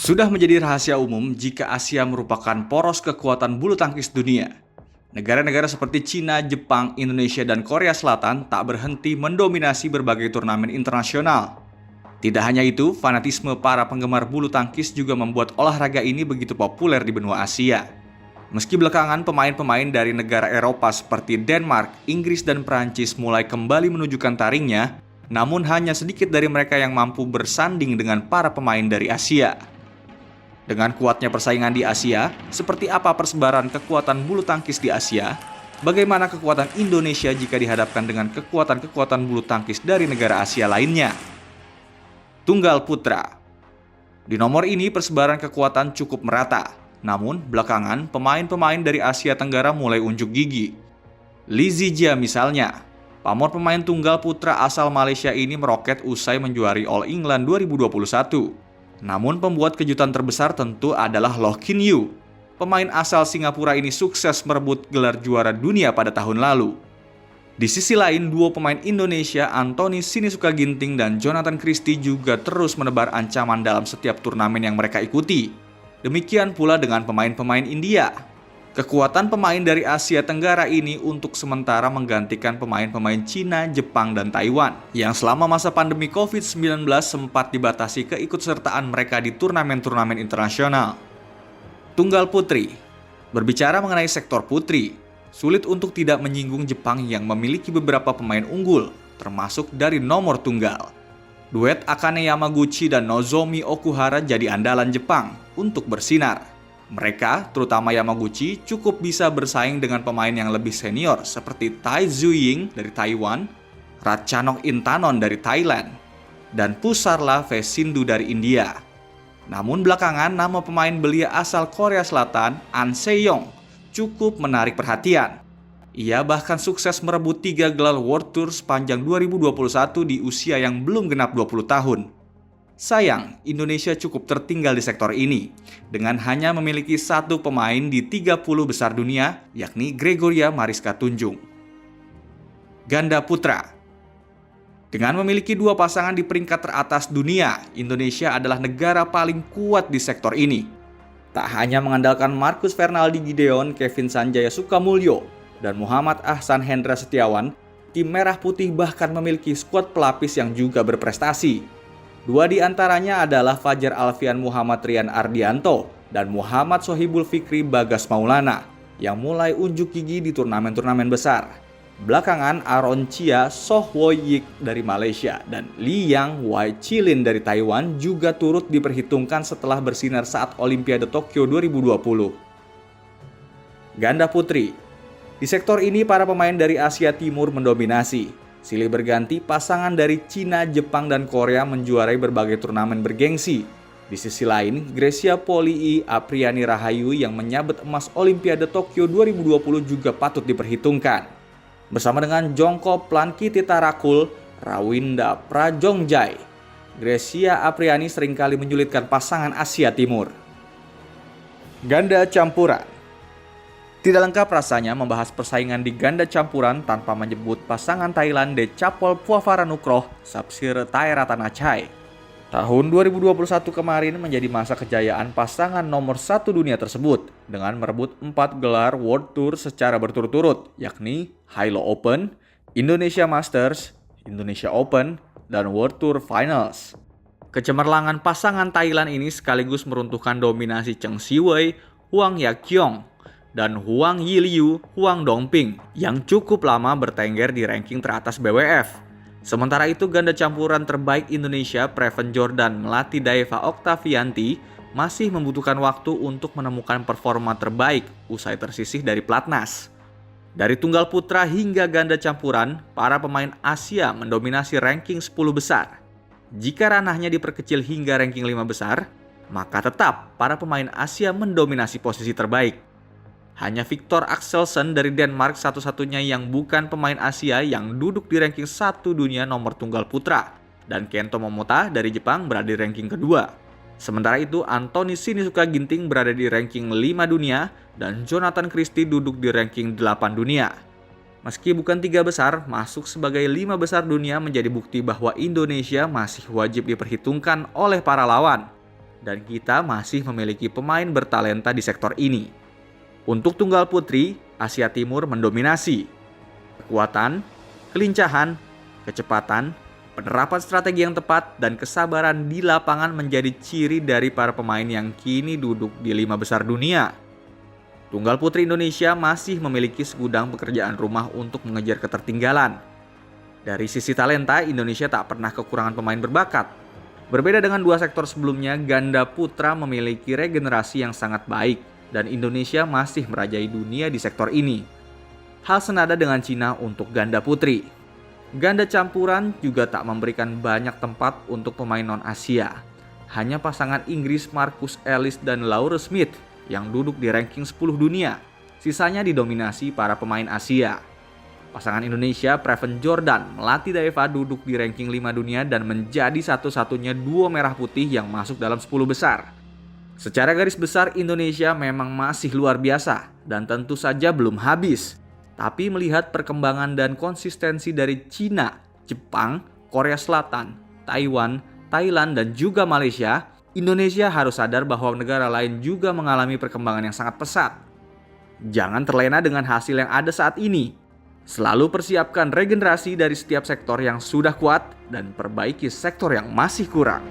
Sudah menjadi rahasia umum jika Asia merupakan poros kekuatan bulu tangkis dunia. Negara-negara seperti Cina, Jepang, Indonesia, dan Korea Selatan tak berhenti mendominasi berbagai turnamen internasional. Tidak hanya itu, fanatisme para penggemar bulu tangkis juga membuat olahraga ini begitu populer di benua Asia. Meski belakangan pemain-pemain dari negara Eropa seperti Denmark, Inggris, dan Prancis mulai kembali menunjukkan taringnya, namun hanya sedikit dari mereka yang mampu bersanding dengan para pemain dari Asia. Dengan kuatnya persaingan di Asia, seperti apa persebaran kekuatan bulu tangkis di Asia? Bagaimana kekuatan Indonesia jika dihadapkan dengan kekuatan-kekuatan bulu tangkis dari negara Asia lainnya? Tunggal putra. Di nomor ini persebaran kekuatan cukup merata, namun belakangan pemain-pemain dari Asia Tenggara mulai unjuk gigi. Lee Zijia misalnya, pamor pemain tunggal putra asal Malaysia ini meroket usai menjuari All England 2021. Namun pembuat kejutan terbesar tentu adalah Loh Kin Yew. Pemain asal Singapura ini sukses merebut gelar juara dunia pada tahun lalu. Di sisi lain, duo pemain Indonesia Anthony Sinisuka Ginting dan Jonathan Christie juga terus menebar ancaman dalam setiap turnamen yang mereka ikuti. Demikian pula dengan pemain-pemain India. Kekuatan pemain dari Asia Tenggara ini untuk sementara menggantikan pemain-pemain Cina, Jepang, dan Taiwan yang selama masa pandemi COVID-19 sempat dibatasi keikutsertaan mereka di turnamen-turnamen internasional. Tunggal putri. Berbicara mengenai sektor putri, sulit untuk tidak menyinggung Jepang yang memiliki beberapa pemain unggul, termasuk dari nomor tunggal. Duet Akane Yamaguchi dan Nozomi Okuhara jadi andalan Jepang untuk bersinar. Mereka, terutama Yamaguchi, cukup bisa bersaing dengan pemain yang lebih senior seperti Tai Tzu-ying dari Taiwan, Ratchanok Intanon dari Thailand, dan Pusarla Vesindu dari India. Namun belakangan nama pemain belia asal Korea Selatan, An Se-yong, cukup menarik perhatian. Ia bahkan sukses merebut 3 gelar World Tour sepanjang 2021 di usia yang belum genap 20 tahun. Sayang, Indonesia cukup tertinggal di sektor ini, dengan hanya memiliki satu pemain di 30 besar dunia, yakni Gregoria Mariska Tunjung. Ganda putra. Dengan memiliki 2 pasangan di peringkat teratas dunia, Indonesia adalah negara paling kuat di sektor ini. Tak hanya mengandalkan Marcus Fernaldi Gideon, Kevin Sanjaya Sukamulyo, dan Muhammad Ahsan Hendra Setiawan, tim Merah Putih bahkan memiliki skuad pelapis yang juga berprestasi. 2 di antaranya adalah Fajar Alfian Muhammad Rian Ardianto dan Muhammad Sohibul Fikri Bagas Maulana yang mulai unjuk gigi di turnamen-turnamen besar. Belakangan Aaron Chia Soh Woi Yik dari Malaysia dan Liang Wai Chilin dari Taiwan juga turut diperhitungkan setelah bersinar saat Olimpiade Tokyo 2020. Ganda putri. Di sektor ini para pemain dari Asia Timur mendominasi. Silih berganti pasangan dari Cina, Jepang, dan Korea menjuarai berbagai turnamen bergengsi. Di sisi lain, Grecia Polii Apriani Rahayu yang menyabet emas Olimpiade Tokyo 2020 juga patut diperhitungkan. Bersama dengan Jongko Plankiti Tarakul, Rawinda Prajongjai, Grecia Apriani seringkali menyulitkan pasangan Asia Timur. Ganda campuran. Tidak lengkap rasanya membahas persaingan di ganda campuran tanpa menyebut pasangan Thailand Decapol Puavaranukroh Sapsir Thairattanachai. Tahun 2021 kemarin menjadi masa kejayaan pasangan nomor 1 dunia tersebut dengan merebut 4 gelar World Tour secara berturut-turut, yakni Hilo Open, Indonesia Masters, Indonesia Open, dan World Tour Finals. Kecemerlangan pasangan Thailand ini sekaligus meruntuhkan dominasi Cheng Siwei, Huang Yaqiong, dan Huang Yiliu Huang Dongping yang cukup lama bertengger di ranking teratas BWF. Sementara itu ganda campuran terbaik Indonesia Preven Jordan Melati Daeva Oktavianti masih membutuhkan waktu untuk menemukan performa terbaik usai tersisih dari Platnas. Dari tunggal putra hingga ganda campuran, para pemain Asia mendominasi ranking 10 besar. Jika ranahnya diperkecil hingga ranking 5 besar, maka tetap para pemain Asia mendominasi posisi terbaik. Hanya Victor Axelsen dari Denmark satu-satunya yang bukan pemain Asia yang duduk di ranking 1 dunia nomor tunggal putra, dan Kento Momota dari Jepang berada di ranking kedua. Sementara itu, Anthony Sinisuka Ginting berada di ranking 5 dunia dan Jonathan Christie duduk di ranking 8 dunia. Meski bukan 3 besar, masuk sebagai 5 besar dunia menjadi bukti bahwa Indonesia masih wajib diperhitungkan oleh para lawan. dan kita masih memiliki pemain bertalenta di sektor ini. Untuk tunggal putri, Asia Timur mendominasi. Kekuatan, kelincahan, kecepatan, penerapan strategi yang tepat, dan kesabaran di lapangan menjadi ciri dari para pemain yang kini duduk di 5 besar dunia. Tunggal putri Indonesia masih memiliki segudang pekerjaan rumah untuk mengejar ketertinggalan. Dari sisi talenta, Indonesia tak pernah kekurangan pemain berbakat. Berbeda dengan dua sektor sebelumnya, ganda putra memiliki regenerasi yang sangat baik dan Indonesia masih merajai dunia di sektor ini. Hal senada dengan Cina untuk ganda putri. Ganda campuran juga tak memberikan banyak tempat untuk pemain non-Asia. Hanya pasangan Inggris Marcus Ellis dan Laura Smith yang duduk di ranking 10 dunia. Sisanya didominasi para pemain Asia. Pasangan Indonesia Preven Jordan Melati Daeva duduk di ranking 5 dunia dan menjadi satu-satunya duo merah putih yang masuk dalam 10 besar. Secara garis besar Indonesia memang masih luar biasa dan tentu saja belum habis. Tapi melihat perkembangan dan konsistensi dari Cina, Jepang, Korea Selatan, Taiwan, Thailand, dan juga Malaysia, Indonesia harus sadar bahwa negara lain juga mengalami perkembangan yang sangat pesat. Jangan terlena dengan hasil yang ada saat ini. Selalu persiapkan regenerasi dari setiap sektor yang sudah kuat dan perbaiki sektor yang masih kurang.